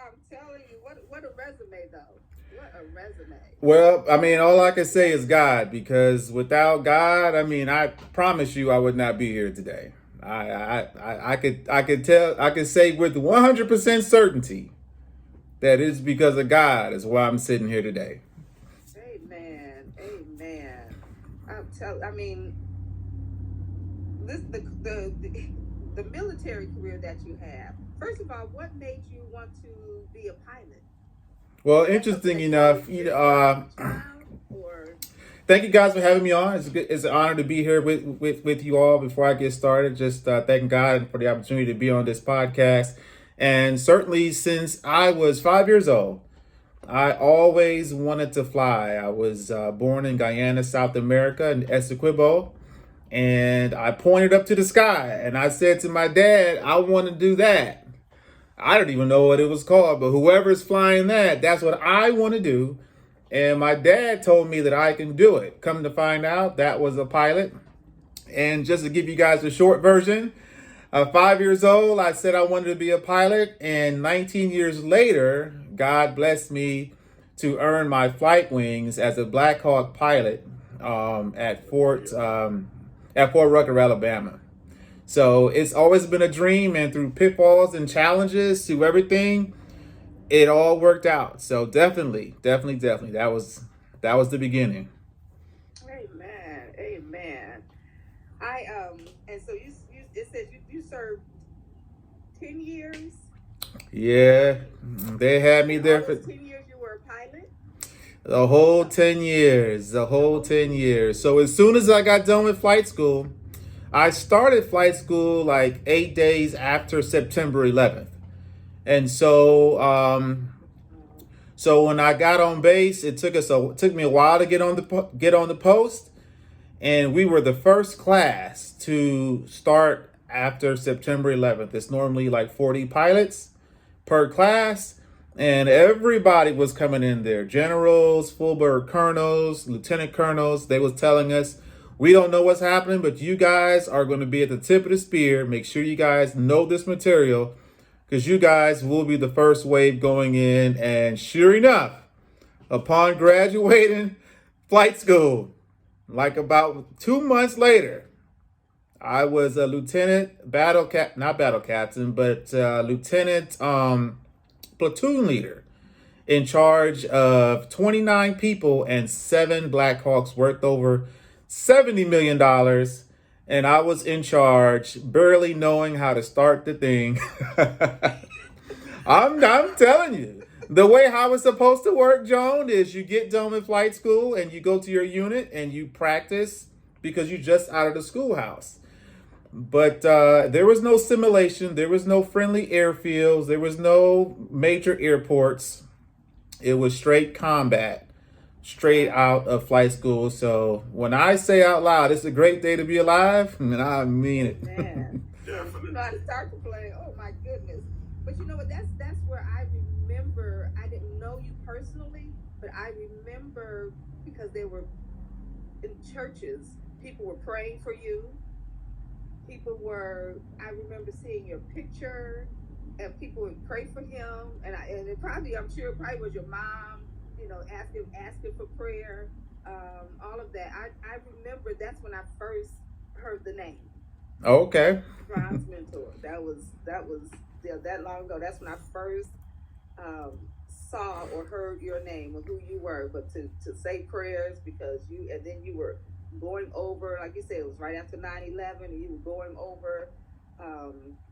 I'm telling you, what a resume though. What a resume. Well, I mean, all I can say is God, because without God, I mean, I promise you, I would not be here today. I could say with 100% certainty that it's because of God is why I'm sitting here today. Amen. Amen. I mean, this the military career that you have. First of all, what made you want to be a pilot? Well, Was that something interesting that you always enough, dreamed of as a child, or thank you guys for having me on. It's an honor to be here with you all. Before I get started, just thanking God for the opportunity to be on this podcast. And certainly, since I was 5 years old, I always wanted to fly. I was born in Guyana, South America, in Essequibo, and I pointed up to the sky and I said to my dad, I want to do that. I don't even know what it was called, but whoever's flying that, that's what I want to do. And my dad told me that I can do it. Come to find out, that was a pilot. And just to give you guys a short version, 5 years old, I said I wanted to be a pilot. And 19 years later, God blessed me to earn my flight wings as a Black Hawk pilot at Fort Rucker, Alabama. So it's always been a dream, and through pitfalls and challenges, through everything, it all worked out. So definitely, that was the beginning. amen, amen. And so you it says you served 10 years, Yeah, they had me and all there those for 10 years you were a pilot. the whole 10 years, the whole 10 years. So as soon as I got done with flight school, I started flight school like 8 days after September 11th. And so when I got on base, it took me a while to get on the post, and we were the first class to start after September 11th. It's normally like 40 pilots per class, and everybody was coming in there. Generals, full bird colonels, lieutenant colonels. They was telling us, we don't know what's happening, but you guys are going to be at the tip of the spear. Make sure you guys know this material, because you guys will be the first wave going in. And sure enough, upon graduating flight school, like about 2 months later, I was a lieutenant not battle captain, but lieutenant platoon leader in charge of 29 people and 7 Black Hawks worth over $70 million. And I was in charge, barely knowing how to start the thing. I'm telling you, the way how it's supposed to work, Joan, is you get done with flight school and you go to your unit and you practice because you're just out of the schoolhouse. But there was no simulation. There was no friendly airfields. There was no major airports. It was straight combat, straight out of flight school. So when I say out loud, it's a great day to be alive, and I mean it. Man, you know how to Definitely. start to play. Oh my goodness! But you know what? That's where I remember. I didn't know you personally, but I remember because they were in churches. People were praying for you. People were. I remember seeing your picture, and people would pray for him. And it probably, I'm sure, it probably was your mom. You know, asking for prayer. All of that. I remember that's when I first heard the name. Okay. Franz mentor. That was yeah, that long ago. That's when I first um, saw or heard your name or who you were. But to say prayers because you and then you were going over, like you said, it was right after 9/11, and you were going over,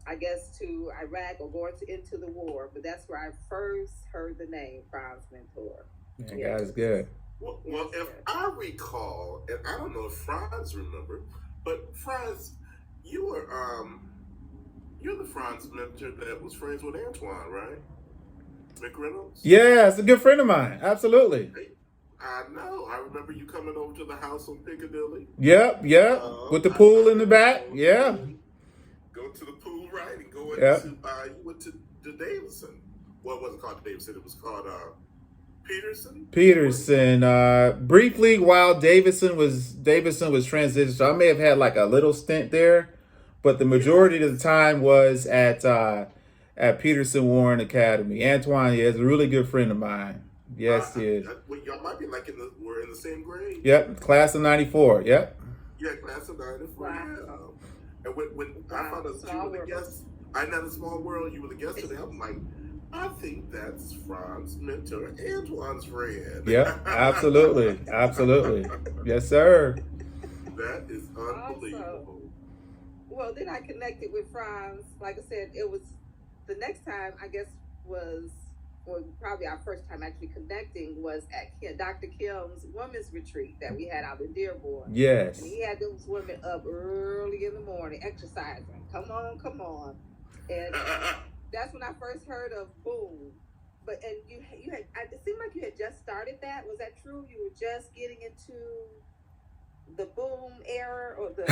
I guess, to Iraq or going into the war. But that's where I first heard the name Franz mentor. Yeah, Yes, God is good. Well, yes, if yes. I recall, and I don't know if Franz remember, but Franz, you were you're the Franz mentor that was friends with Antoine, right? McReynolds. Yeah, it's a good friend of mine. Absolutely. Hey, I know. I remember you coming over to the house on Piccadilly. Yep. With the I pool in the back. recall Yeah. go to the pool, right, and go Yep. into you went to the Davidson. Well, it wasn't called Davidson. It was called Peterson. Peterson. Briefly, while Davidson was transitioned, so I may have had like a little stint there, but the Yeah. majority of the time was at Peterson Warren Academy. Antoine, yeah, is a really good friend of mine. Yes, he is. Well, y'all might be like we're in the same grade. Yep, class of '94. Yep. Yeah, class of '94. Wow. Yeah. And when I found out you were the guest, I know the small world. You were the guest today. I'm like, I think that's Franz's mentor, Antoine's friend. Yep, absolutely, absolutely. Yes, sir. That is unbelievable. Awesome. Well, then I connected with Franz. Like I said, it was the next time, I guess, was, or probably our first time actually connecting was at Dr. Kim's women's retreat that we had out in Dearborn. Yes. And he had those women up early in the morning exercising. Come on, come on. And that's when I first heard of Boom. But and you had it seemed like you had just started that. Was that true? You were just getting into the Boom era or the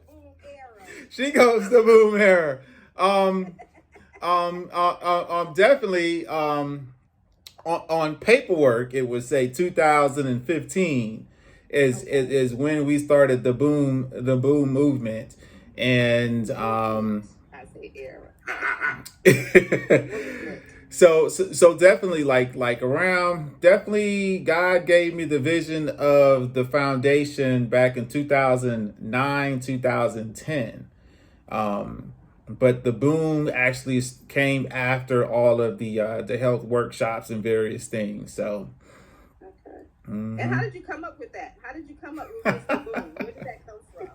Boom era. She goes the Boom era. Definitely. On paperwork, it would say 2015 is when we started the Boom movement, and I say era. so definitely like around, definitely God gave me the vision of the foundation back in 2009, 2010. But the Boom actually came after all of the health workshops and various things. So, Okay. mhm. And how did you come up with that? How did you come up with Mr. Boom? Where did that come from?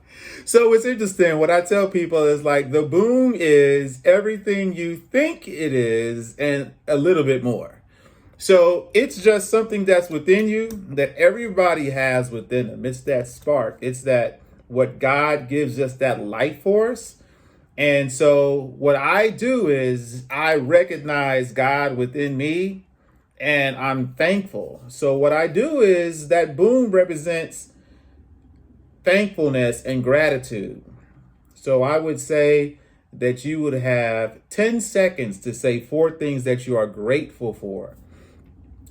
So it's interesting. What I tell people is like the Boom is everything you think it is and a little bit more. So it's just something that's within you that everybody has within them. It's that spark. It's that what God gives us, that life force. And so what I do is I recognize God within me and I'm thankful. So what I do is that Boom represents thankfulness and gratitude. So I would say that you would have 10 seconds to say 4 things that you are grateful for.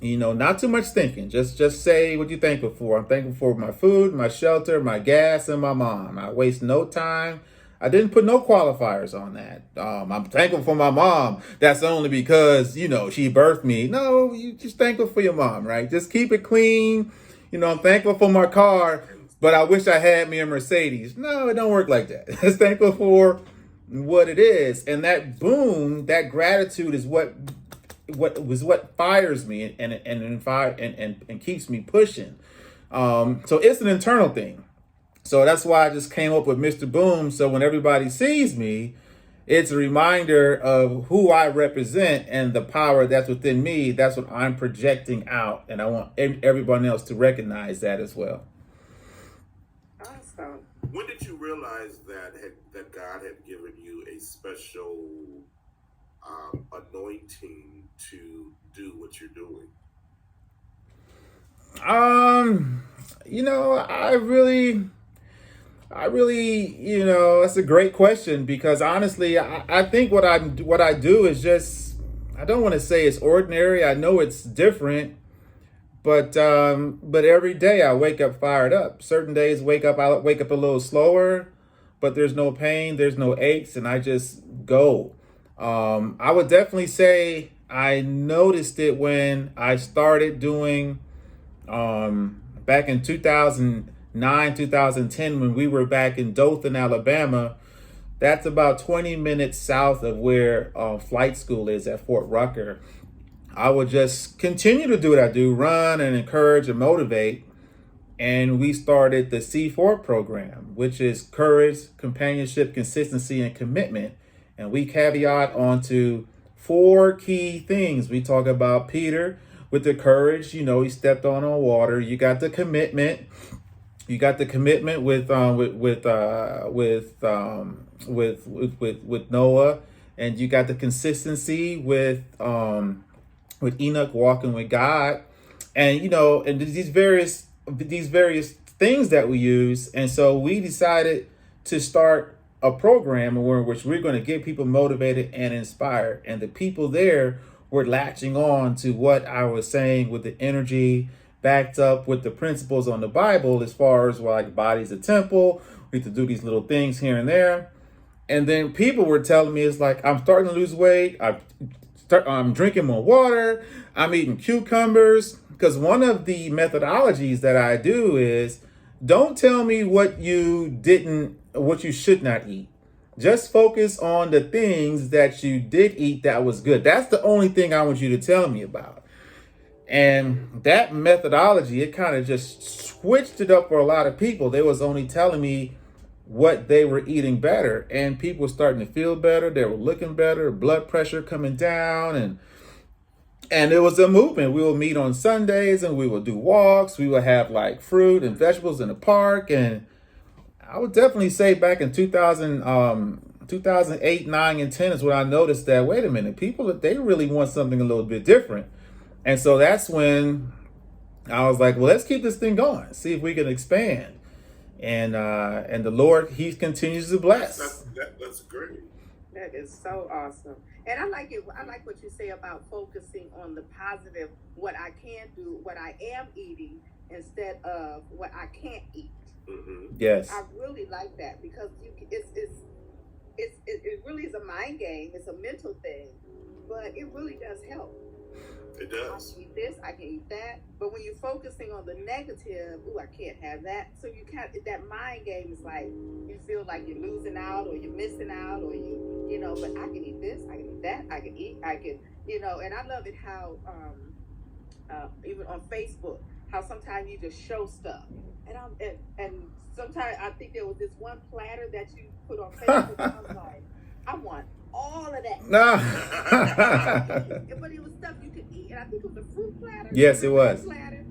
You know, not too much thinking. Just say what you're thankful for. I'm thankful for my food, my shelter, my gas, and my mom. I waste no time. I didn't put no qualifiers on that. I'm thankful for my mom. That's only because, you know, she birthed me. No, you just thankful for your mom, right? Just keep it clean. You know, I'm thankful for my car, but I wish I had me a Mercedes. No, it don't work like that. Just thankful for what it is. And that Boom, that gratitude is what fires me and keeps me pushing. So it's an internal thing. So that's why I just came up with Mr. Boom. So when everybody sees me, it's a reminder of who I represent and the power that's within me. That's what I'm projecting out. And I want everyone else to recognize that as well. Awesome. When did you realize that God had given you a special anointing to do what you're doing? You know, I really, you know, that's a great question because honestly, I think what I do is just, I don't want to say it's ordinary. I know it's different, but every day I wake up fired up. Certain days I wake up a little slower, but there's no pain, there's no aches, and I just go. I would definitely say I noticed it when I started doing, back in 2009, 2010, when we were back in Dothan, Alabama. That's about 20 minutes south of where flight school is at Fort Rucker. I would just continue to do what I do, run and encourage and motivate. And we started the C4 program, which is courage, companionship, consistency, and commitment. And we caveat onto 4 key things. We talk about Peter with the courage, you know, he stepped on water. You got the commitment. You got the commitment with Noah, and you got the consistency with Enoch walking with God, and you know, and these various things that we use. And so we decided to start a program in which we're going to get people motivated and inspired, and the people there were latching on to what I was saying with the energy, backed up with the principles on the Bible as far as like body's a temple. We have to do these little things here and there. And then people were telling me, it's like, I'm starting to lose weight. I'm drinking more water. I'm eating cucumbers. Because one of the methodologies that I do is, don't tell me what you should not eat. Just focus on the things that you did eat that was good. That's the only thing I want you to tell me about. And that methodology, it kind of just switched it up for a lot of people. They was only telling me what they were eating better, and people were starting to feel better. They were looking better, blood pressure coming down, and it was a movement. We would meet on Sundays and we would do walks. We would have like fruit and vegetables in the park. And I would definitely say back in 2008, 9, and 10 is when I noticed that, wait a minute, people, they really want something a little bit different. And so that's when I was like, well, let's keep this thing going, see if we can expand. And the Lord, He continues to bless. That's great. That is so awesome. And I like it. I like what you say about focusing on the positive, what I can do, what I am eating, instead of what I can't eat. Mm-hmm. Yes. I really like that, because it really is a mind game. It's a mental thing, but it really does help. It does. I can eat this, I can eat that. But when you're focusing on the negative, I can't have that. So that mind game is like, you feel like you're losing out or you're missing out, or but I can eat this, I can eat that, I can and I love it how, even on Facebook, how sometimes you just show stuff. And sometimes I think there was this one platter that you put on Facebook, and I was like, I want all of that. No. But it was stuff you could eat, and I think it was a fruit platter. Yes, it was. Platter.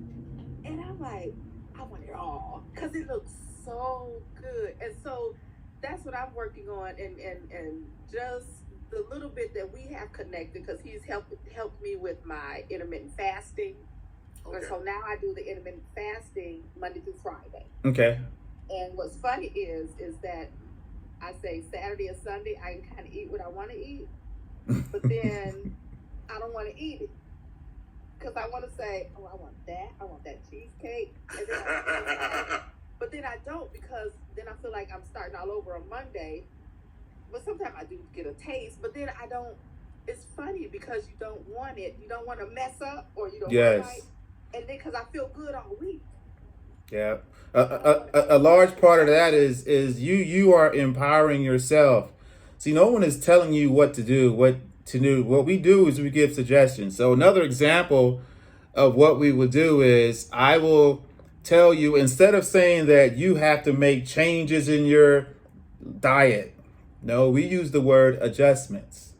And I'm like, I want it all, because it looks so good. And so that's what I'm working on, and just the little bit that we have connected, because he's helped me with my intermittent fasting. Okay. And so now I do the intermittent fasting Monday through Friday. Okay. And what's funny is that I say Saturday or Sunday, I can kind of eat what I want to eat, but then I don't want to eat it, because I want to say, oh, I want that cheesecake, and then but then I don't, because then I feel like I'm starting all over on Monday. But sometimes I do get a taste, but then I don't. It's funny, because you don't want it. You don't want to mess up, or you don't want to, and then because I feel good all week. Yeah. A large part of that is you are empowering yourself. See, no one is telling you what to do. What we do is we give suggestions. So another example of what we will do is, I will tell you, instead of saying that you have to make changes in your diet, no, we use the word adjustments.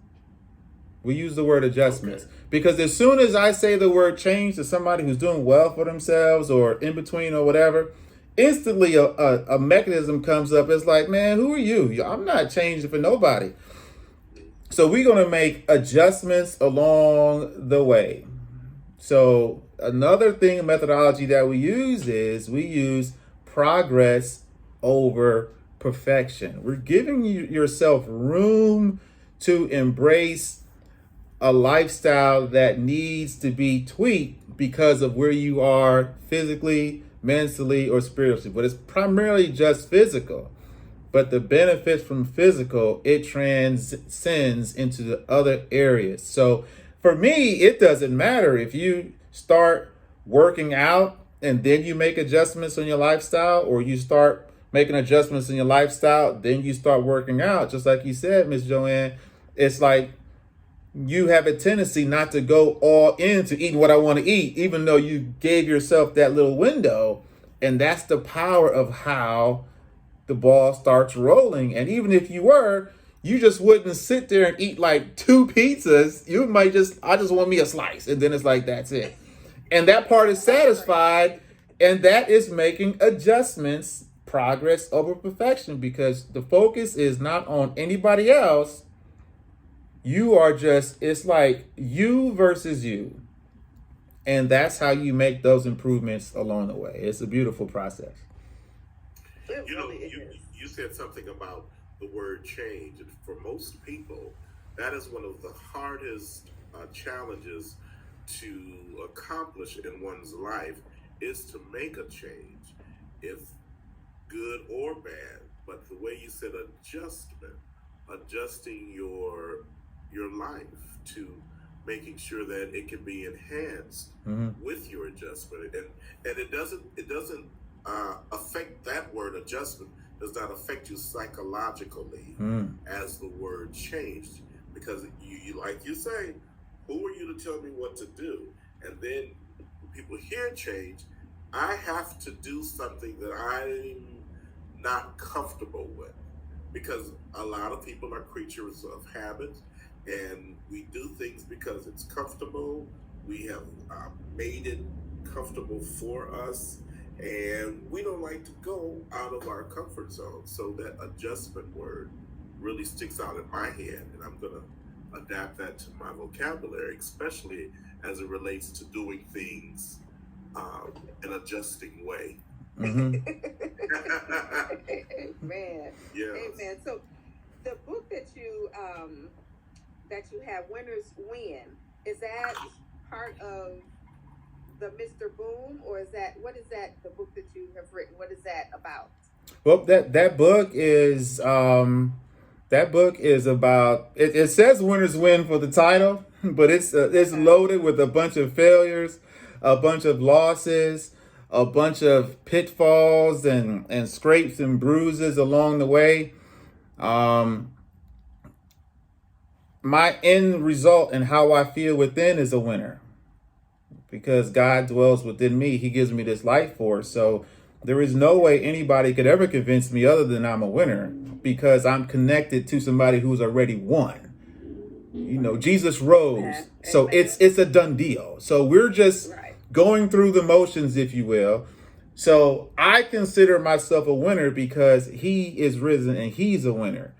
Okay. Because as soon as I say the word change to somebody who's doing well for themselves, or in between or whatever, instantly a mechanism comes up. It's like, man, who are you? I'm not changing for nobody. So we're going to make adjustments along the way. So another thing, methodology that we use is we use progress over perfection. We're giving yourself room to embrace a lifestyle that needs to be tweaked because of where you are physically, mentally, or spiritually. But it's primarily just physical. But the benefits from physical, it transcends into the other areas. So for me, it doesn't matter if you start working out and then you make adjustments on your lifestyle, or you start making adjustments in your lifestyle, then you start working out. Just like you said, Miss Joanne, it's like you have a tendency not to go all into eating what I want to eat, even though you gave yourself that little window. And that's the power of how the ball starts rolling. And even if you just wouldn't sit there and eat like 2 pizzas. You might I just want me a slice. And then it's like, that's it. And that part is satisfied. And that is making adjustments, progress over perfection, because the focus is not on anybody else. You are it's like you versus you. And that's how you make those improvements along the way. It's a beautiful process. You said something about the word change. And for most people, that is one of the hardest challenges to accomplish in one's life, is to make a change, if good or bad. But the way you said adjustment adjusting your life to making sure that it can be enhanced with your adjustment, and it doesn't affect, that word adjustment does not affect you psychologically as the word changed, because you like you say, who are you to tell me what to do? And then when people hear change, I have to do something that I'm not comfortable with, because a lot of people are creatures of habit, and we do things because it's comfortable. We have made it comfortable for us, and we don't like to go out of our comfort zone. So that adjustment word really sticks out in my head, and I'm going to adapt that to my vocabulary, especially as it relates to doing things an adjusting way. Amen. Yes. Amen. So the book that you have, Winners Win, is that part of the Mr. Boom, or what is that, the book that you have written? What is that about? Well, that book is about, it says Winners Win for the title, but it's loaded with a bunch of failures, a bunch of losses, a bunch of pitfalls and scrapes and bruises along the way. My end result and how I feel within is a winner, because God dwells within me. He gives me this life force. So there is no way anybody could ever convince me other than I'm a winner, because I'm connected to somebody who's already won. Jesus rose. So it's a done deal. So we're just going through the motions, if you will. So I consider myself a winner because he is risen and he's a winner.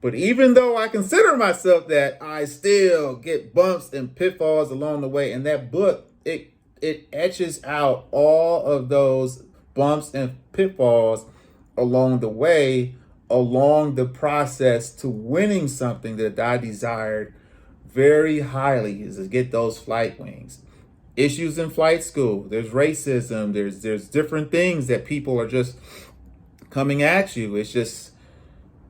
But even though I consider myself that, I still get bumps and pitfalls along the way. And that book, it etches out all of those bumps and pitfalls along the way, along the process to winning something that I desired very highly, is to get those flight wings. Issues in flight school, there's racism, there's different things that people are just coming at you. It's just,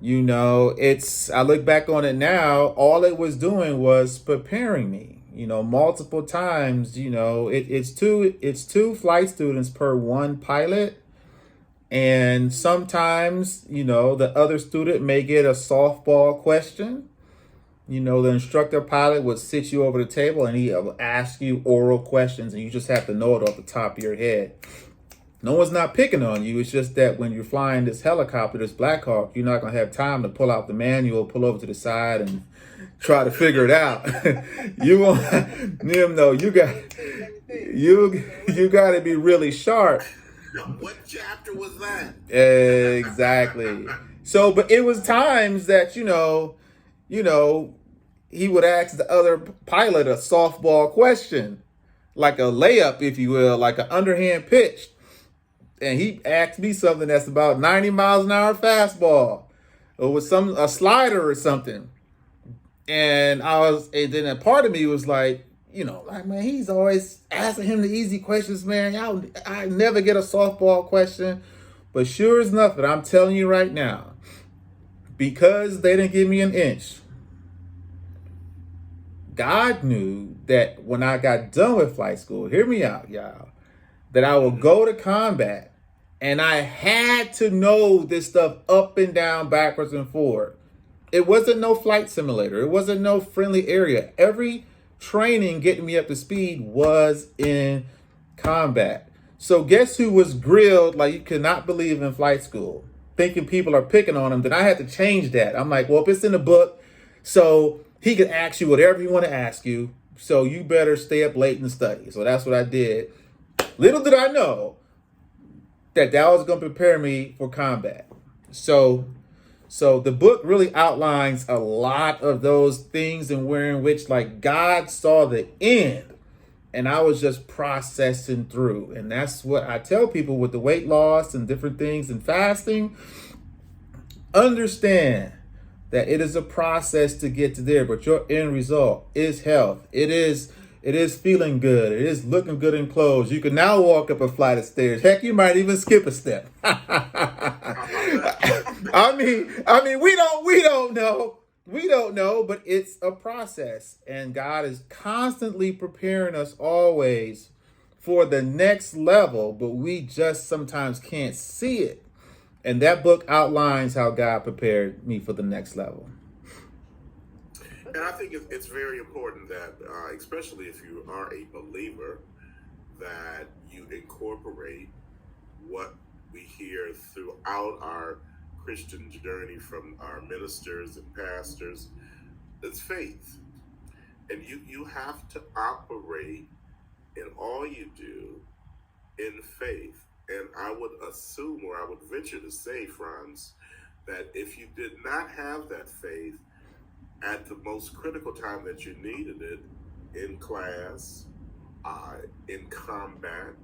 I look back on it now, all it was doing was preparing me, multiple times. It's two flight students per one pilot. And sometimes, the other student may get a softball question. The instructor pilot would sit you over the table and he will ask you oral questions, and you just have to know it off the top of your head. No one's not picking on you. It's just that when you're flying this helicopter, this Black Hawk, you're not going to have time to pull out the manual, pull over to the side and try to figure it out. You want them know you got to be really sharp. What chapter was that? Exactly. So, but it was times that, he would ask the other pilot a softball question, like a layup, if you will, like an underhand pitch. And he asked me something that's about 90 miles an hour fastball, or with a slider or something. And then a part of me was like, man, he's always asking him the easy questions, man. I never get a softball question. But sure enough, and I'm telling you right now, because they didn't give me an inch, God knew that when I got done with flight school, hear me out, y'all, that I would go to combat, and I had to know this stuff up and down, backwards and forward. It wasn't no flight simulator. It wasn't no friendly area. Every training getting me up to speed was in combat. So guess who was grilled like you could not believe in flight school, thinking people are picking on him? Then I had to change that. I'm like, well, if it's in the book, so he could ask you whatever he want to ask you, so you better stay up late and study. So that's what I did. Little did I know that was going to prepare me for combat. So the book really outlines a lot of those things, and where in which, like, God saw the end, and I was just processing through. And that's what I tell people with the weight loss and different things and fasting. Understand that it is a process to get to there, but your end result is health. It is feeling good. It is looking good in clothes. You can now walk up a flight of stairs. Heck, you might even skip a step. We don't know. We don't know, but it's a process. And God is constantly preparing us always for the next level, but we just sometimes can't see it. And that book outlines how God prepared me for the next level. And I think it's very important that, especially if you are a believer, that you incorporate what we hear throughout our Christian journey from our ministers and pastors. It's faith. And you have to operate in all you do in faith. And I would assume, or I would venture to say, Franz, that if you did not have that faith at the most critical time that you needed it, in class, in combat,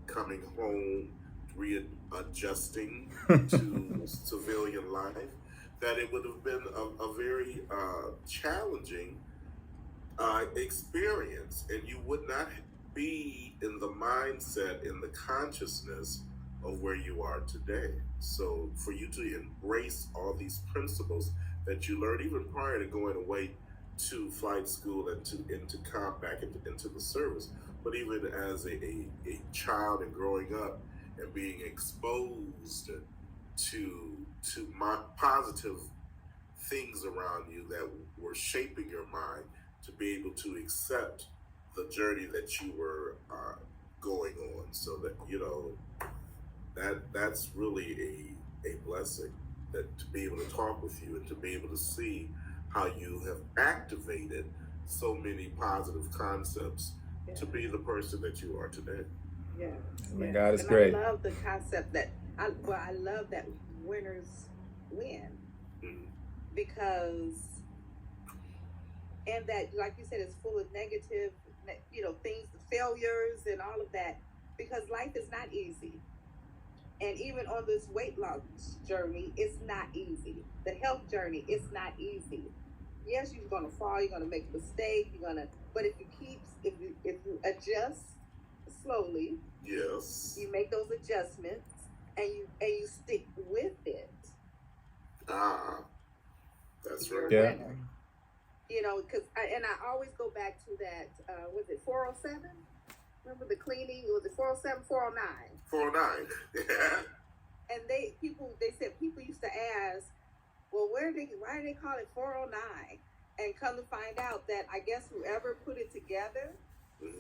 coming home, readjusting to civilian life, that it would have been a very challenging experience, and you would not be in the mindset, in the consciousness of where you are today. So for you to embrace all these principles that you learned even prior to going away to flight school and into combat, into the service, but even as a child and growing up and being exposed to positive things around you that were shaping your mind to be able to accept the journey that you were going on. So that, that's really a blessing, that to be able to talk with you and to be able to see how you have activated so many positive concepts to be the person that you are today. Yeah. My God, it's great. I love the concept that I love that winners win, because, and that, like you said, it's full of negative, things, failures and all of that, because life is not easy. And even on this weight loss journey, it's not easy. The health journey, it's not easy. Yes, you're gonna fall, you're gonna make a mistake, but if you adjust slowly, yes, you make those adjustments and you stick with it. That's right. Yeah. Because I always go back to that. Was it 407? Remember the cleaning? Was it 407, 409? 409. Yeah. And they said people used to ask, well, why do they call it 409? And come to find out that I guess whoever put it together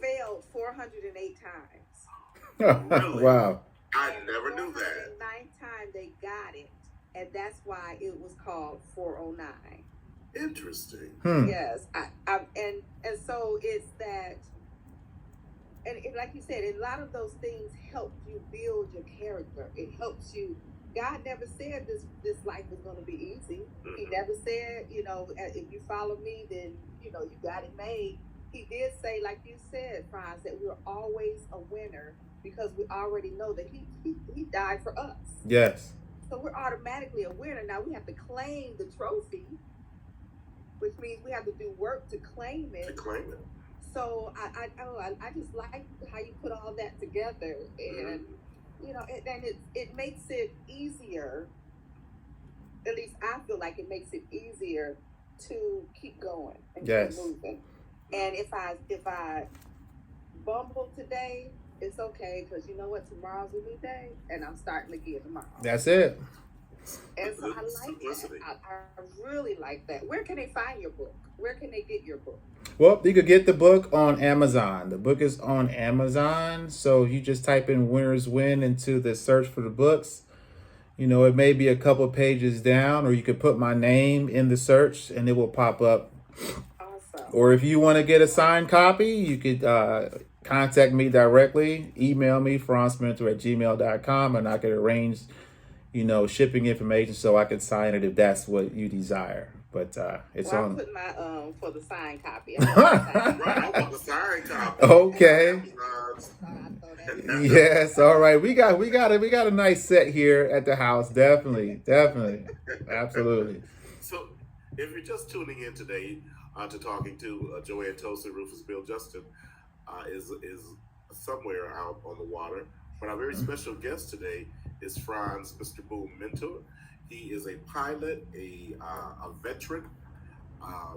failed 408 times. Really? Wow. I never knew that. The 9th time they got it, and that's why it was called 409. Interesting. Yes, and so it's that, and like you said, a lot of those things help you build your character. It helps you. God never said this life was going to be easy. Mm-hmm. He never said, if you follow me, then you got it made. He did say, like you said, Franz, that we're always a winner because we already know that he died for us. Yes. So we're automatically a winner. Now we have to claim the trophy, which means we have to do work to claim it. So I just like how you put all that together, and it makes it easier. At least I feel like it makes it easier to keep going and keep moving. And if I bumble today, it's okay, because you know what, tomorrow's a new day, and I'm starting again tomorrow. That's it. And so I like that. I really like that. Where can they find your book? Where can they get your book? Well, you could get the book on Amazon. The book is on Amazon. So you just type in Winners Win into the search for the books. It may be a couple pages down, or you could put my name in the search and it will pop up. Awesome. Or if you want to get a signed copy, you could contact me directly. Email me, franzmentor@gmail.com, and I could arrange shipping information so I can sign it if that's what you desire. But it's on. I'll put my for the signed copy. Right, I want the signed copy. Okay. Yes. All right. We got a nice set here at the house. Definitely. Absolutely. So, if you're just tuning in today to talking to Joanne Tosin, Rufus Bill Justin is somewhere out on the water. But our very special guest today is Franz, Mr. Boom Mentor. He is a pilot, a veteran, uh,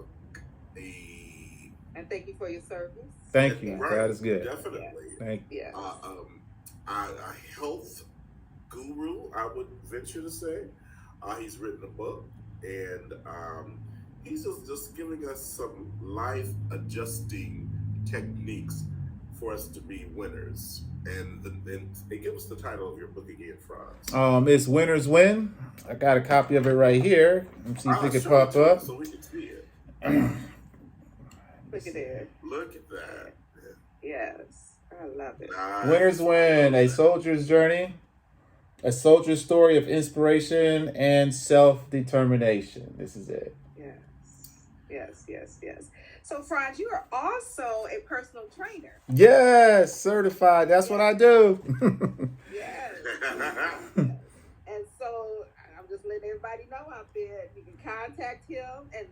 a And thank you for your service. Thank you. right, That is good. definitely, Thank you. Yes. a health guru, I would venture to say. He's written a book, and he's just giving us some life adjusting techniques for us to be winners. And give us the title of your book again, Franz. It's Winners Win. I got a copy of it right here. Let's see if it can Show pop it to up. us so we can see it. Look at that. Look at that. Yes. I love it. Nice. Winners Win, a soldier's journey, a soldier's story of inspiration and self-determination. This is it. Yes. So, Franz, you are also a personal trainer. Yes, certified. That's what I do. Yes. And so, I'm just letting everybody know out there, you can contact him. And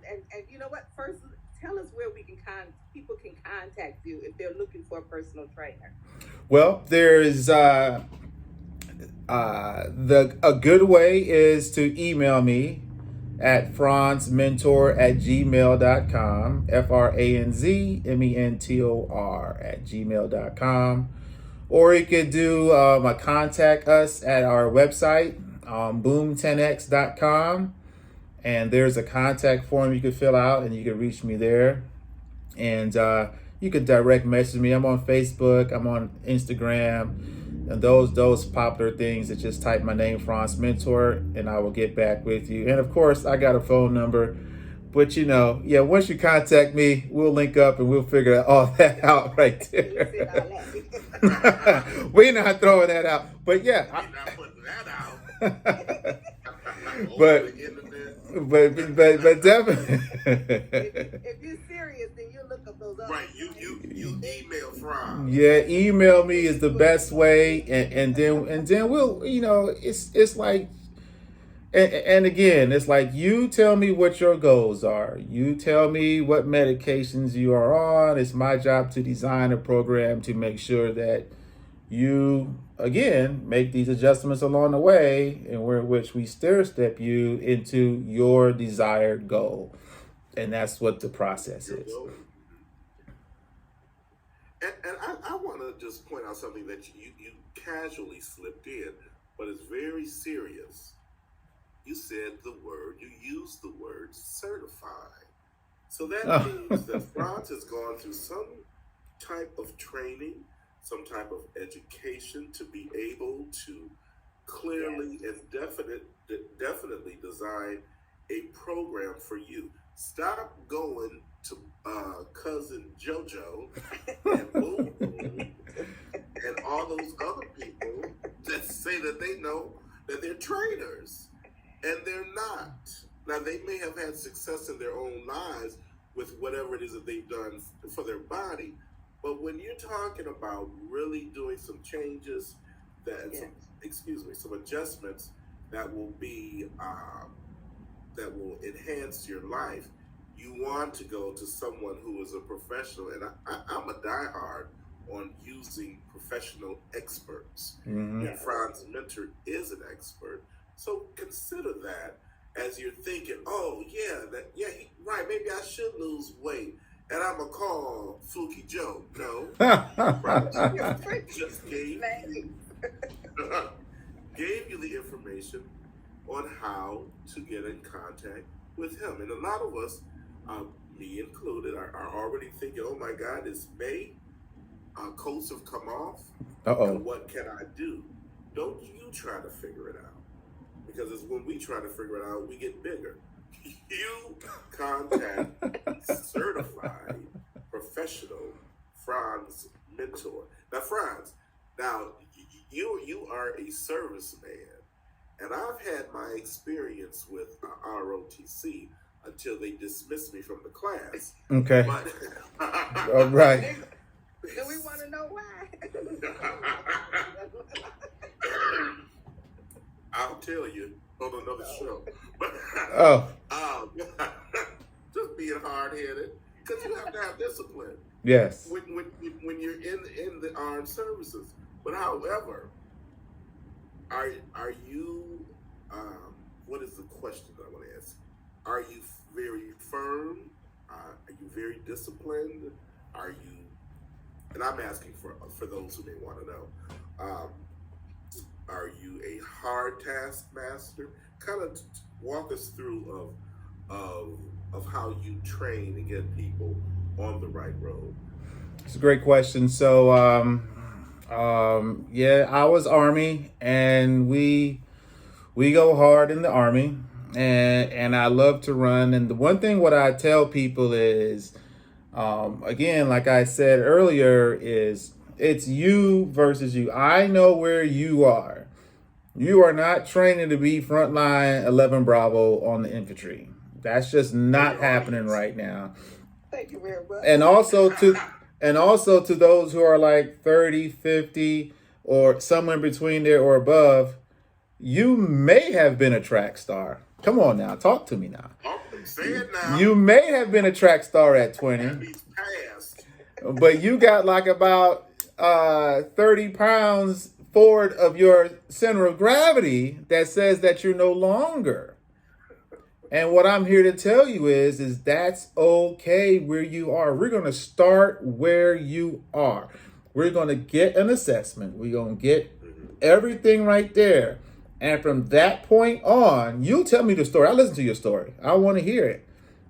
you know what? First, tell us where people can contact you if they're looking for a personal trainer. Well, there's a good way is to email me at franzmentor@gmail.com, franzmentor@gmail.com, or you could do contact us at our website, boom10x.com, and there's a contact form you can fill out, and you can reach me there, and you could direct message me. I'm on Facebook, I'm on Instagram, and those popular things that just type my name, Franz Mentor, and I will get back with you. And of course, I got a phone number, but once you contact me, we'll link up and we'll figure all that out right there. We're not throwing that out, but yeah. We're not putting that out. but definitely. If you're serious, then you look up those other. Right, you email Franz. Yeah, email me is the best way, and then we'll, it's like, and again, it's like you tell me what your goals are. You tell me what medications you are on. It's my job to design a program to make sure that you, again, make these adjustments along the way, and which we stair-step you into your desired goal. And that's what the process is. And I want to just point out something that you casually slipped in, but it's very serious. You used the word certified. So that means that Franz has gone through some type of training, some type of education to be able to clearly and definitely design a program for you. Stop going to cousin JoJo and Boom and all those other people that say that they know that they're trainers, and they're not. Now, they may have had success in their own lives with whatever it is that they've done for their body, but when you're talking about really doing some changes, some adjustments that will be that will enhance your life, you want to go to someone who is a professional. And I'm a diehard on using professional experts. Mm-hmm. And Franz Mentor is an expert. So consider that as you're thinking, right, maybe I should lose weight. And I'm going to call Fluky Joe. No. Franz just gave you the information on how to get in contact with him. And a lot of us, me included, are already thinking, oh my God, it's May. Coats have come off. And what can I do? Don't you try to figure it out. Because it's when we try to figure it out, we get bigger. You contact certified professional Franz Mentor. Now, Franz, you are a serviceman, and I've had my experience with ROTC until they dismissed me from the class. Okay. But, all right. Do we want to know why? I'll tell you on another show. Just being hard-headed, because you have to have discipline. Yes. When you're in the armed services. But however, are you what is the question that I want to ask? Are you very firm? Are you very disciplined? Are you? And I'm asking for those who may want to know. Are you a hard taskmaster? Kind of walk us through of how you train to get people on the right road. It's a great question. So, yeah, I was Army, and we go hard in the Army, and I love to run. And the one thing what I tell people is, again, like I said earlier, is it's you versus you. I know where you are. You are not training to be frontline 11 Bravo on the infantry. That's just not happening right now. Thank you very much. And also to those who are like 30, 50, or somewhere in between there or above, you may have been a track star. Come on now, talk to me now. Oh, say it now. You may have been a track star at 20. That means past. But you got like about 30 pounds forward of your center of gravity that says that you're no longer. And what I'm here to tell you is that's okay where you are. We're going to start where you are. We're going to get an assessment. We're going to get everything right there. And from that point on, you tell me the story. I listen to your story. I want to hear it.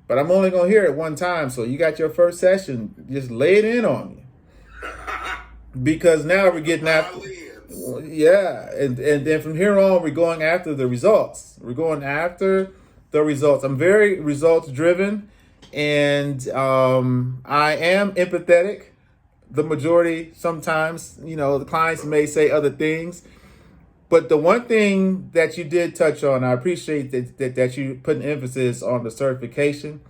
But I'm only going to hear it one time. So you got your first session. Just lay it in on me. Because now we're getting after. Yeah. And then from here on, we're going after the results. We're going after the results. I'm very results driven. And I am empathetic. The majority, sometimes, the clients may say other things. But the one thing that you did touch on, I appreciate that you put an emphasis on the certification.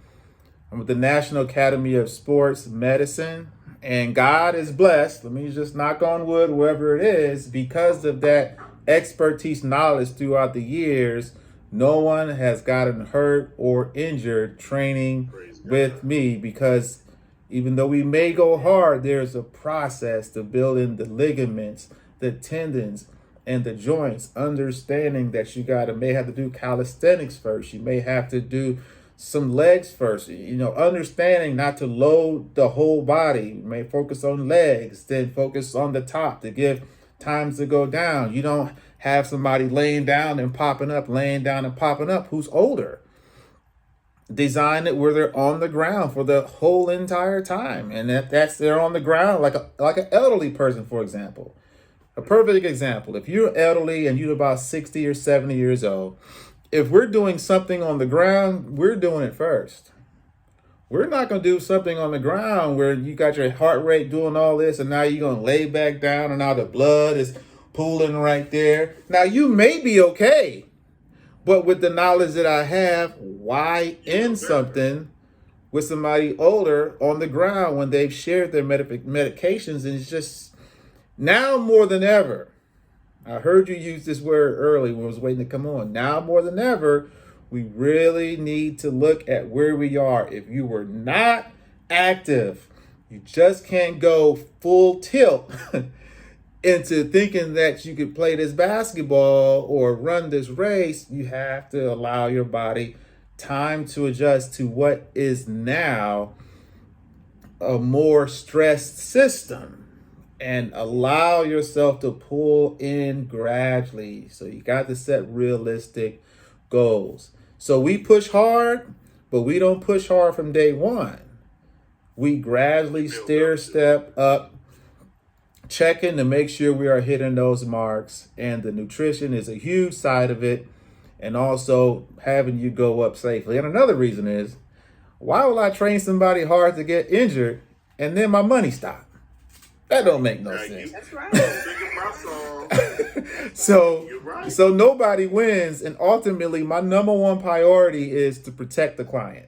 I'm with the National Academy of Sports Medicine, and God is blessed. Let me just knock on wood, wherever it is, because of that expertise knowledge throughout the years. No one has gotten hurt or injured training with me, because even though we may go hard, there's a process to building the ligaments, the tendons, and the joints, understanding that you may have to do calisthenics first. You may have to do some legs first, understanding not to load the whole body. You may focus on legs, then focus on the top to give times to go down. You don't have somebody laying down and popping up, who's older. Design it where they're on the ground for the whole entire time. And that's they're on the ground like an elderly person, for example. A perfect example, if you're elderly and you're about 60 or 70 years old, if we're doing something on the ground, we're doing it first. We're not going to do something on the ground where you got your heart rate doing all this and now you're going to lay back down and now the blood is pooling right there. Now, you may be okay, but with the knowledge that I have, why end something with somebody older on the ground when they've shared their medications? And it's just... Now more than ever, I heard you use this word early when I was waiting to come on. Now more than ever, we really need to look at where we are. If you were not active, you just can't go full tilt into thinking that you could play this basketball or run this race. You have to allow your body time to adjust to what is now a more stressed system. And allow yourself to pull in gradually. So you got to set realistic goals. So we push hard, but we don't push hard from day one. We gradually step up, checking to make sure we are hitting those marks. And the nutrition is a huge side of it. And also having you go up safely. And another reason is, why will I train somebody hard to get injured and then my money stop? That don't make no sense. That's right. So nobody wins, and ultimately my number one priority is to protect the client.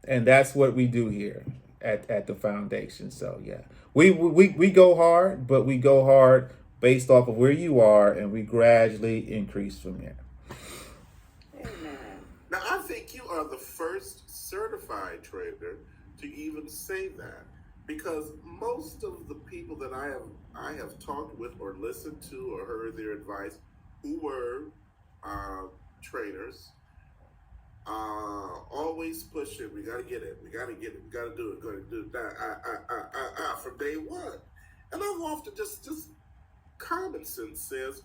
And that's what we do here at the foundation. So yeah. We go hard, but we go hard based off of where you are, and we gradually increase from there. Amen. Now I think you are the first certified trainer to even say that. Because most of the people that I have talked with or listened to or heard their advice who were trainers always pushing, we gotta get it, we gotta get it, we gotta do it, gotta do that, from day one. And I've often just common sense says,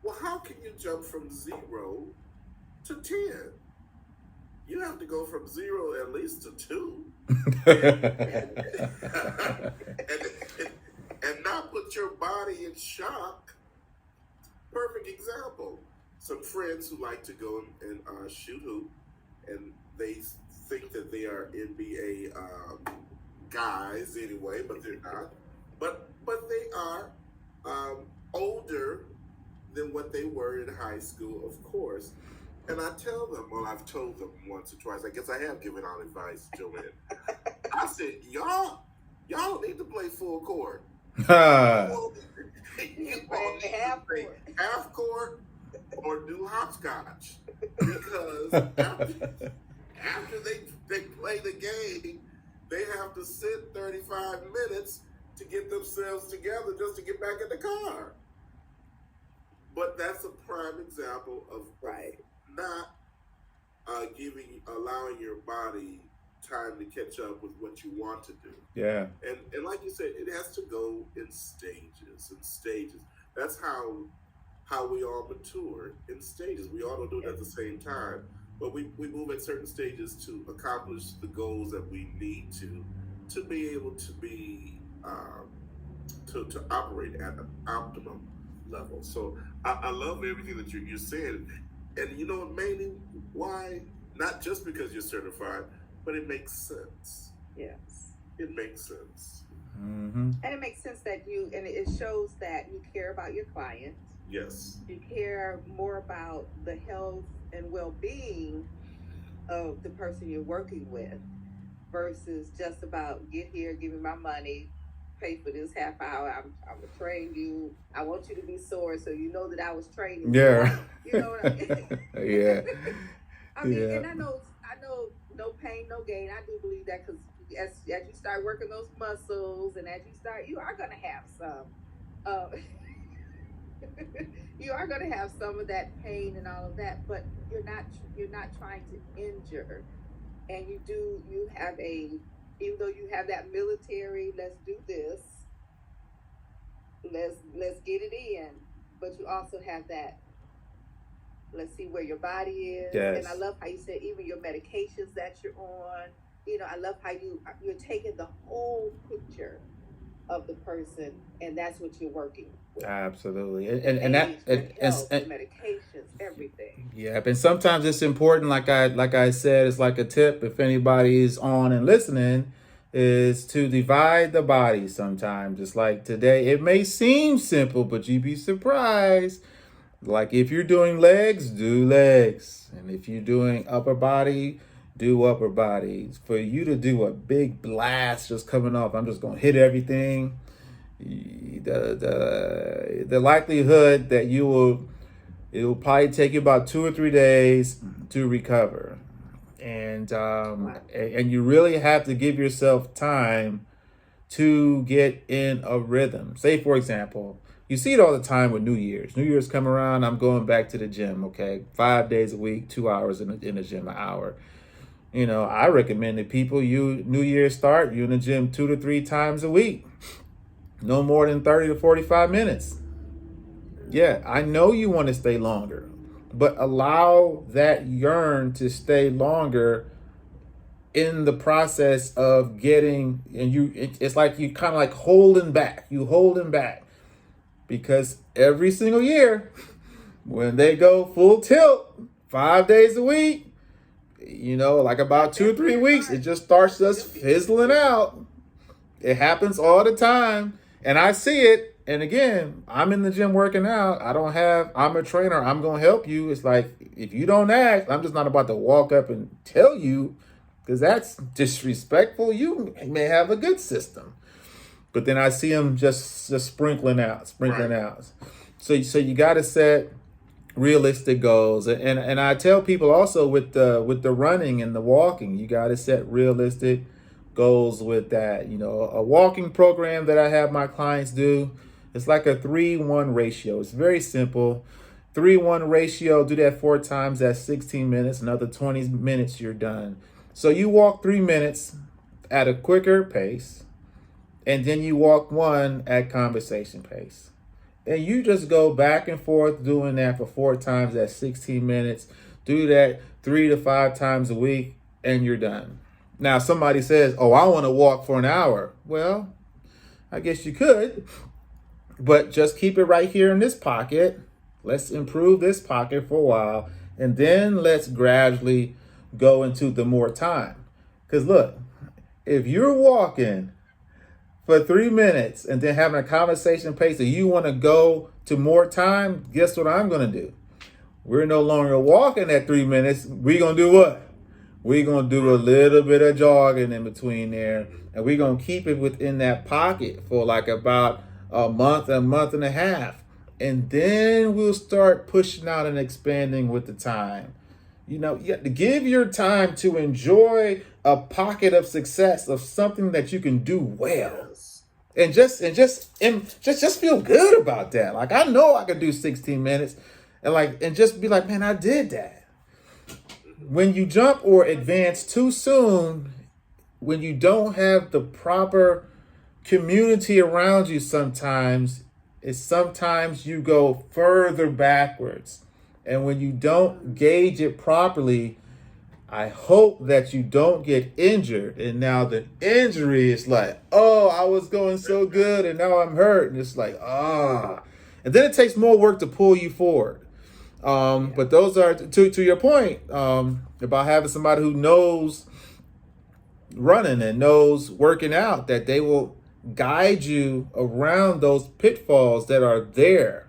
well, how can you jump from 0 to 10? You have to go from 0 at least to 2. and not put your body in shock. Perfect example. Some friends who like to go and shoot hoop, and they think that they are NBA guys anyway, but they're not. But they are older than what they were in high school, of course. And I tell them, well, I've told them once or twice, I guess I have given out advice, Joanne. I said, y'all don't need to play full court. You all need to play half court or do hopscotch. Because after they play the game, they have to sit 35 minutes to get themselves together just to get back in the car. But that's a prime example of not allowing your body time to catch up with what you want to do. Yeah. And like you said, it has to go in stages. That's how we all mature, in stages. We all don't do it at the same time, but we move at certain stages to accomplish the goals that we need to be able to be to operate at an optimum level. So I love everything that you're saying, and you know mainly why, not just because you're certified, but it makes sense. Yes, it makes sense. Mm-hmm. And it makes sense that it shows that you care about your client. Yes, you care more about the health and well-being of the person you're working with versus just about get here, give me my money, pay for this half hour. I'm gonna train you. I want you to be sore so you know that I was training. Yeah. You know what I mean? Yeah. I mean, and I know, no pain, no gain. I do believe that because as you start working those muscles and as you are gonna have some. You are going to have some of that pain and all of that, but you're not trying to injure. And you have even though you have that military, let's do this, let's get it in, but you also have that, let's see where your body is. Yes. And I love how you said even your medications that you're on, I love how you're taking the whole picture of the person, and that's what you're working with. Absolutely. And medications, everything. Yeah, and sometimes it's important, like I said, it's like a tip if anybody is on and listening, is to divide the body sometimes. Just like today, it may seem simple, but you'd be surprised. Like if you're doing legs, do legs. And if you're doing upper body, do upper body. For you to do a big blast just coming off, I'm just going to hit everything. The likelihood that it will probably take you about 2 or 3 days to recover. And and you really have to give yourself time to get in a rhythm. Say, for example, you see it all the time with New Year's. New Year's come around, I'm going back to the gym, okay? 5 days a week, 2 hours in the gym, an hour. I recommend that people, New Year's start, you in the gym 2 to 3 times a week. No more than 30 to 45 minutes. Yeah, I know you want to stay longer, but allow that yearn to stay longer in the process of getting, and it's like you kind of like holding back. You holding back because every single year when they go full tilt, 5 days a week, like about 2 or 3 weeks, it just starts just fizzling out. It happens all the time. And I see it. And again, I'm in the gym working out. I'm a trainer. I'm going to help you. It's like, if you don't ask, I'm just not about to walk up and tell you, because that's disrespectful. You may have a good system. But then I see them just sprinkling out. So you got to set realistic goals. And I tell people also with the running and the walking, you got to set realistic goals with that. A walking program that I have my clients do, it's like a 3-1 ratio. It's very simple. 3-1 ratio, do that 4 times, that's 16 minutes. Another 20 minutes, you're done. So you walk 3 minutes at a quicker pace, and then you walk 1 at conversation pace. And you just go back and forth doing that for 4 times, that's 16 minutes. Do that 3 to 5 times a week, and you're done. Now, somebody says, oh, I want to walk for an hour. Well, I guess you could, but just keep it right here in this pocket. Let's improve this pocket for a while, and then let's gradually go into the more time. Because look, if you're walking for 3 minutes and then having a conversation pace and you want to go to more time, guess what I'm going to do? We're no longer walking at 3 minutes. We're going to do what? We're going to do a little bit of jogging in between there, and we're going to keep it within that pocket for like about a month and a half. And then we'll start pushing out and expanding with the time. You know, you have to give your time to enjoy a pocket of success of something that you can do well. And just feel good about that. Like, I know I could do 16 minutes and just be like, man, I did that. When you jump or advance too soon, when you don't have the proper community around you, sometimes you go further backwards. And when you don't gauge it properly, I hope that you don't get injured. And now the injury is like, oh, I was going so good and now I'm hurt. And it's like, And then it takes more work to pull you forward. But those are, to your point, about having somebody who knows running and knows working out, that they will guide you around those pitfalls that are there.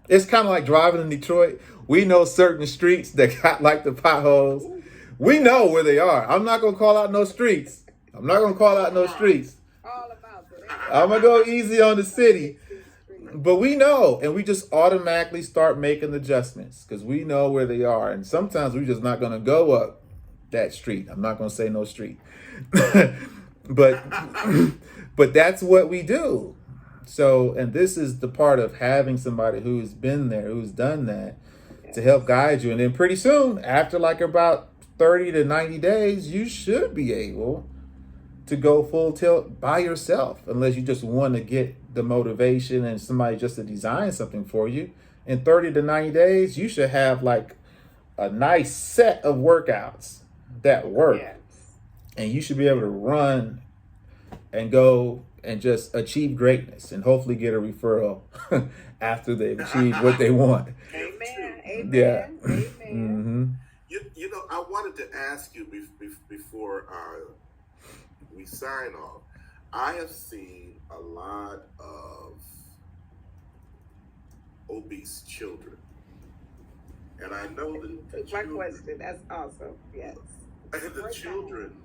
It's kind of like driving in Detroit. We know certain streets that got like the potholes. We know where they are. I'm not going to call out no streets. All about that. I'm going to go easy on the city. But we know, and we just automatically start making adjustments because we know where they are. And sometimes we're just not going to go up that street. I'm not going to say no street. But that's what we do. So, and this is the part of having somebody who's been there, who's done that, to help guide you. And then pretty soon, after like about 30 to 90 days, you should be able to go full tilt by yourself, unless you just want to get the motivation and somebody just to design something for you. In 30 to 90 days, you should have like a nice set of workouts that work. Yes. And you should be able to run and go and just achieve greatness and hopefully get a referral after they've achieved what they want. Amen. Amen. Yeah. Amen. Mm-hmm. You know, I wanted to ask you before we sign off. I have seen a lot of obese children, and I know that the my question. That's awesome. Yes. The children,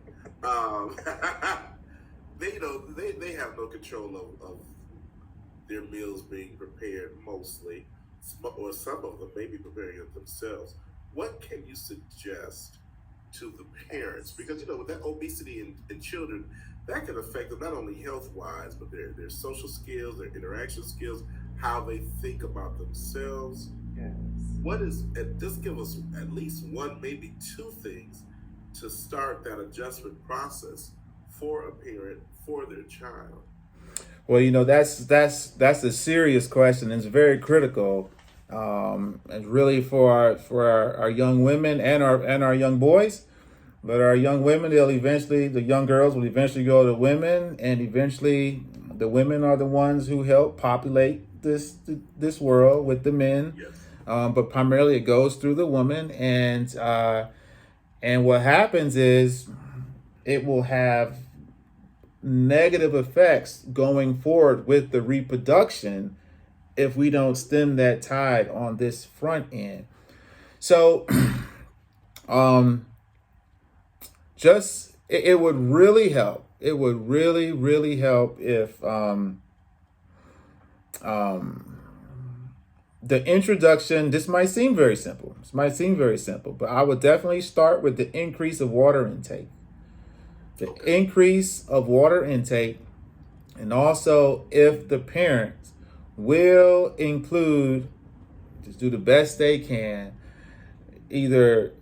they have no control of their meals being prepared mostly, or some of them may be preparing it themselves. What can you suggest to the parents? Because, with that obesity in children, that can affect them not only health-wise, but their social skills, their interaction skills, how they think about themselves. Yes. Just give us at least one, maybe two things to start that adjustment process for a parent, for their child. Well, that's a serious question. It's very critical. And really for our young women and our young boys. But our young women, the young girls will eventually go to women, and eventually the women are the ones who help populate this world with the men. Yes. But primarily it goes through the woman, and what happens is it will have negative effects going forward with the reproduction if we don't stem that tide on this front end. So, it would really help. It would really, really help if the introduction, this might seem very simple. But I would definitely start with the increase of water intake. And also if the parents will include just do the best they can. Either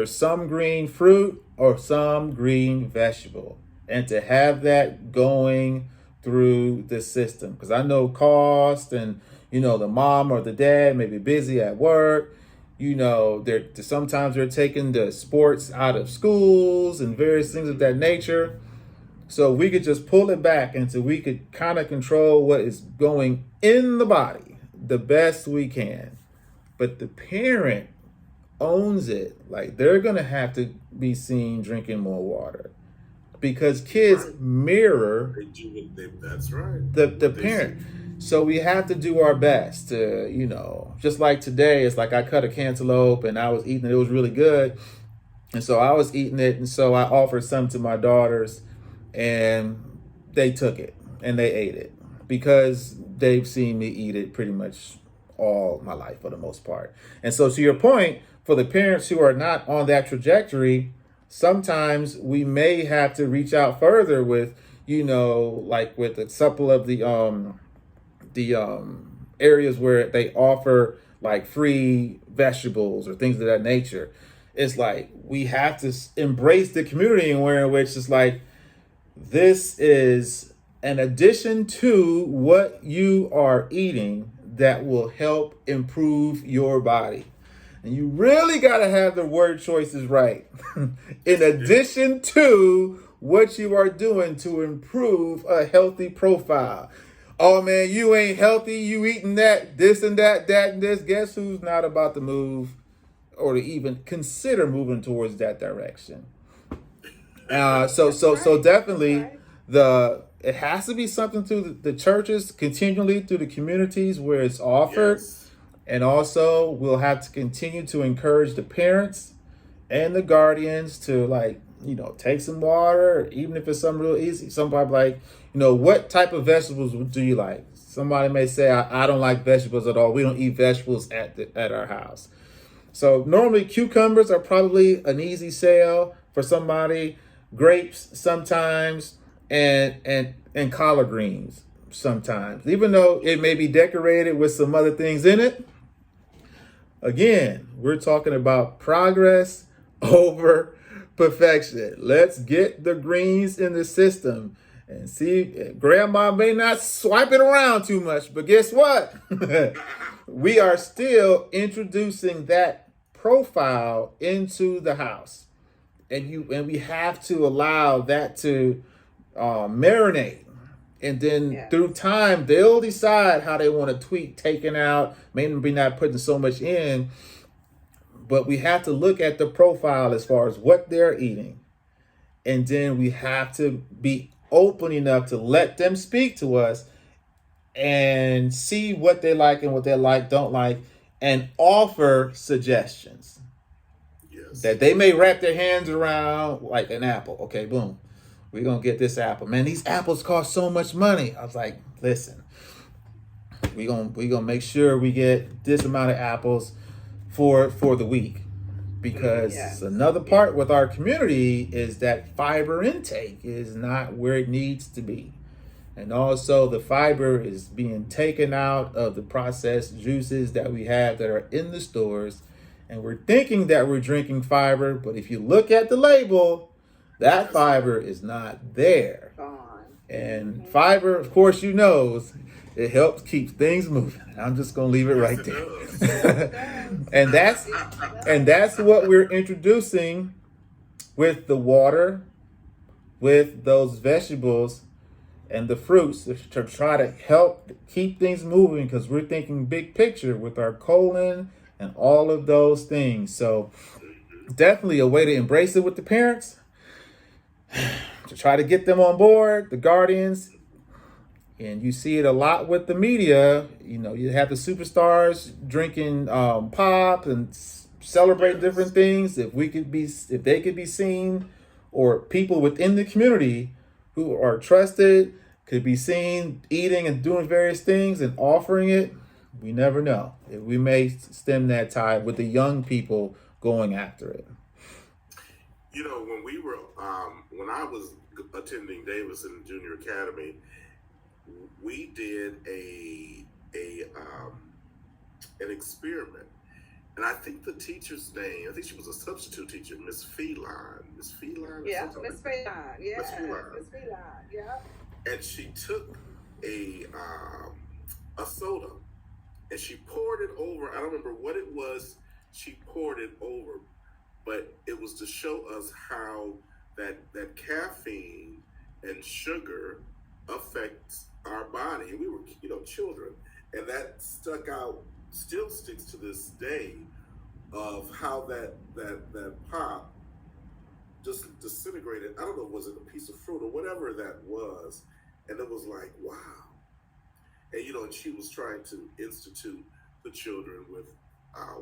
some green fruit or some green vegetable, and to have that going through the system. Because I know cost, and the mom or the dad may be busy at work. They're sometimes they're taking the sports out of schools and various things of that nature. So we could just pull it back until we could kind of control what is going in the body the best we can. But the parent owns it. Like, they're going to have to be seen drinking more water, because kids mirror that's right. the parent. So we have to do our best to, just like today, it's like I cut a cantaloupe and I was eating it. It was really good. And so I was eating it. And so I offered some to my daughters, and they took it and they ate it because they've seen me eat it pretty much all my life for the most part. And so, to your point, for the parents who are not on that trajectory, sometimes we may have to reach out further with, like with a couple of the areas where they offer like free vegetables or things of that nature. It's like we have to embrace the community in which it's like, this is an addition to what you are eating that will help improve your body. And you really got to have the word choices right. In addition to what you are doing to improve a healthy profile. Oh man, you ain't healthy. You eating that, this and that and this. Guess who's not about to move or to even consider moving towards that direction? So definitely it has to be something through the churches, continually through the communities where it's offered. Yes. And also we'll have to continue to encourage the parents and the guardians to take some water, even if it's something real easy. Somebody like, what type of vegetables do you like? Somebody may say, I don't like vegetables at all. We don't eat vegetables at our house. So normally cucumbers are probably an easy sale for somebody. Grapes sometimes, and collard greens sometimes, even though it may be decorated with some other things in it. Again, we're talking about progress over perfection. Let's get the greens in the system and see. Grandma may not swipe it around too much, but guess what? We are still introducing that profile into the house. And we have to allow that to marinate. And then through time, they'll decide how they want to tweak, taking out, maybe not putting so much in. But we have to look at the profile as far as what they're eating. And then we have to be open enough to let them speak to us and see what they like and what they don't like, and offer suggestions. That they may wrap their hands around, like an apple. Okay, boom. We're going to get this apple. Man, these apples cost so much money. I was like, listen, we're gonna make sure we get this amount of apples for the week. Because another part with our community is that fiber intake is not where it needs to be. And also the fiber is being taken out of the processed juices that we have that are in the stores. And we're thinking that we're drinking fiber, but if you look at the label, that fiber is not there. And fiber, of course, it helps keep things moving. I'm just gonna leave it right there. and that's what we're introducing with the water, with those vegetables and the fruits, to try to help keep things moving, because we're thinking big picture with our colon and all of those things. So definitely a way to embrace it with the parents, to try to get them on board, the guardians. And you see it a lot with the media. You have the superstars drinking pop and celebrate different things. If they could be seen, or people within the community who are trusted could be seen eating and doing various things and offering it, we never know. We may stem that tide with the young people going after it. When I was attending Davidson Junior Academy, we did a an experiment. And I think the teacher's name, I think she was a substitute teacher, Miss Feline. Miss Feline? Yeah, Miss Feline. Yeah, Miss Feline. Miss Feline. Yeah. And she took a soda and she poured it over. I don't remember what it was she poured it over, but it was to show us how that caffeine and sugar affects our body. And we were, children. And that still sticks to this day, of how that pop just disintegrated. I don't know, was it a piece of fruit or whatever that was? And it was like, wow. And, and she was trying to institute the children with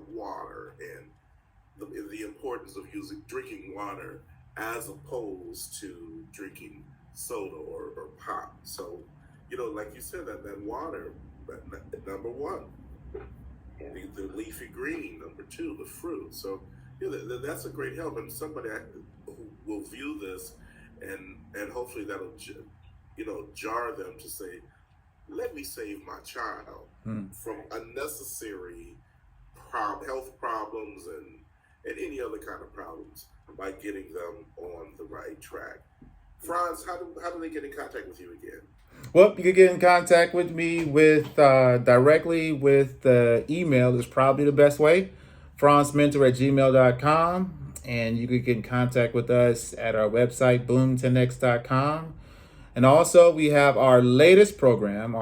water and the importance of drinking water as opposed to drinking soda or pop. So, like you said, that water, number one. Yeah. The leafy green, number two, the fruit. So that's a great help, and somebody who will view this, and hopefully that'll jar them to say, let me save my child from unnecessary health problems and any other kind of problems by getting them on the right track. Franz, how do they get in contact with you again? Well, you can get in contact with me directly with the email is probably the best way, franzmentor@gmail.com. And you can get in contact with us at our website, boom10x.com. And also we have our latest program.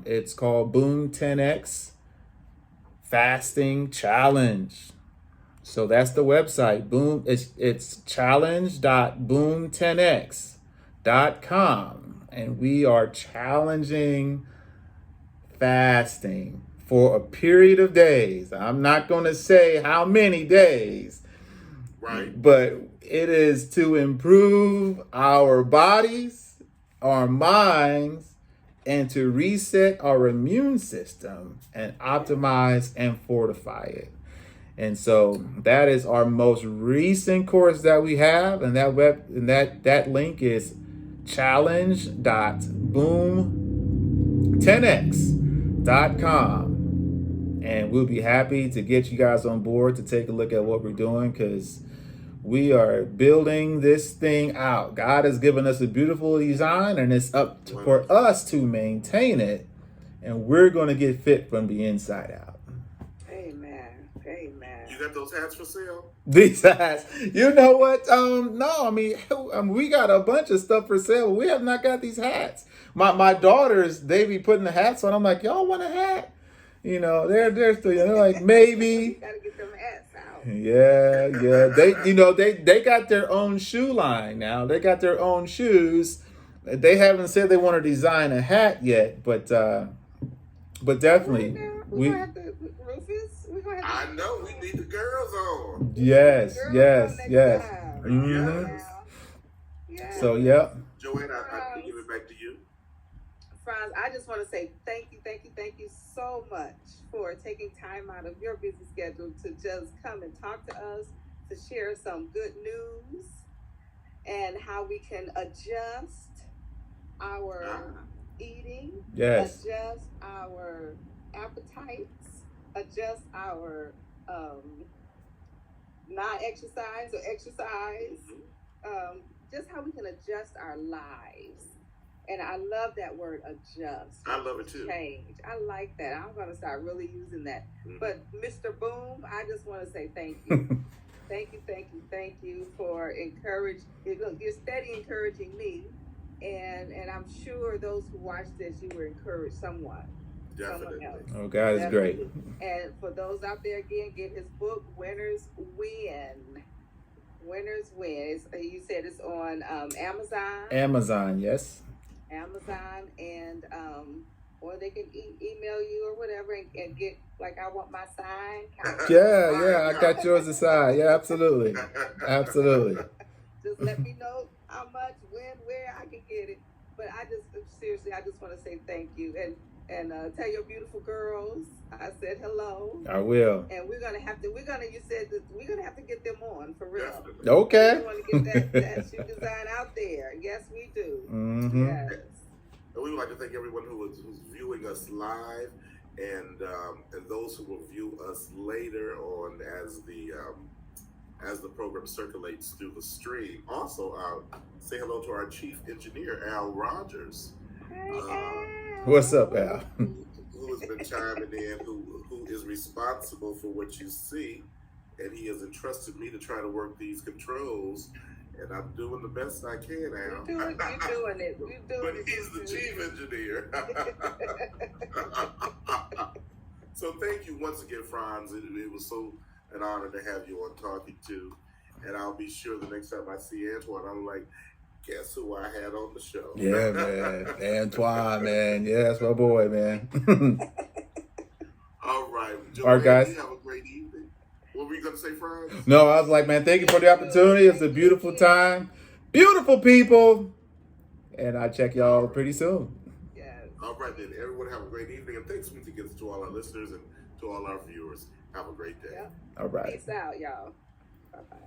It's called Boom10x Fasting Challenge. So that's the website. It's challenge.boom10x.com. And we are challenging fasting for a period of days. I'm not going to say how many days, right? But it is to improve our bodies, our minds, and to reset our immune system and optimize and fortify it. And so that is our most recent course that we have, and that link is challenge.boom10x.com. And we'll be happy to get you guys on board to take a look at what we're doing, because we are building this thing out. God has given us a beautiful design, and it's up for us to maintain it, and we're going to get fit from the inside out. You got those hats for sale? These hats, you know what? No, I mean, we got a bunch of stuff for sale. We have not got these hats. My daughters, they be putting the hats on. I'm like, y'all want a hat? They're still. They're like, maybe. Gotta get them hats out. Yeah. They got their own shoe line now. They got their own shoes. They haven't said they want to design a hat yet, but definitely We're gonna have to, Rufus. I know we need the girls on. Yes. Mm-hmm. Yeah. So, yep. Joanne, I give it back to you. Franz, I just want to say thank you so much for taking time out of your busy schedule to just come and talk to us, to share some good news and how we can adjust our eating, adjust our appetites, adjust our non-exercise or exercise, just how we can adjust our lives. And I love that word, adjust. I love it too. Change. I like that. I'm going to start really using that. But Mr. Boom, I just want to say thank you. Thank you for encouraging. Look, you're steady encouraging me. And I'm sure those who watch this, you will encourage someone. Definitely. Someone else. Oh, God is great. And for those out there, again, get his book, Winners Win. Winners Win. You said it's on Amazon. Amazon, yes. Amazon, and or they can email you or whatever and get, like, I want my sign. Yeah, I got yours aside. Yeah, absolutely. Just let me know how much, when, where I can get it. But I just want to say thank you and tell your beautiful girls I said hello. I will. And we're gonna have to get them on for real. Definitely. Okay. We want to get that shoe design out there. Yes, we do. Mm-hmm. Yes. And we would like to thank everyone who's viewing us live. and those who will view us later on as the program circulates through the stream. Also, say hello to our chief engineer, Al Rogers. What's up, Al? Who has been chiming in, who is responsible for what you see, and he has entrusted me to try to work these controls, and I'm doing the best I can, Al. You're doing it. But he's the chief engineer. So thank you once again, Franz. It was so an honor to have you on Talking To, and I'll be sure the next time I see Antoine, I'm like, guess who I had on the show? Yeah, man. Antoine, man. Yeah, that's my boy, man. All right. Joanne, All right, guys. You have a great evening. What were you going to say, Franz? No, I was like, man, thank you for the opportunity. It's a beautiful time. Beautiful people. And I'll check y'all pretty soon. Yes. All right, then. Everyone have a great evening. And thanks once again to all our listeners and to all our viewers. Have a great day. Yep. All right. Peace out, y'all. Bye-bye.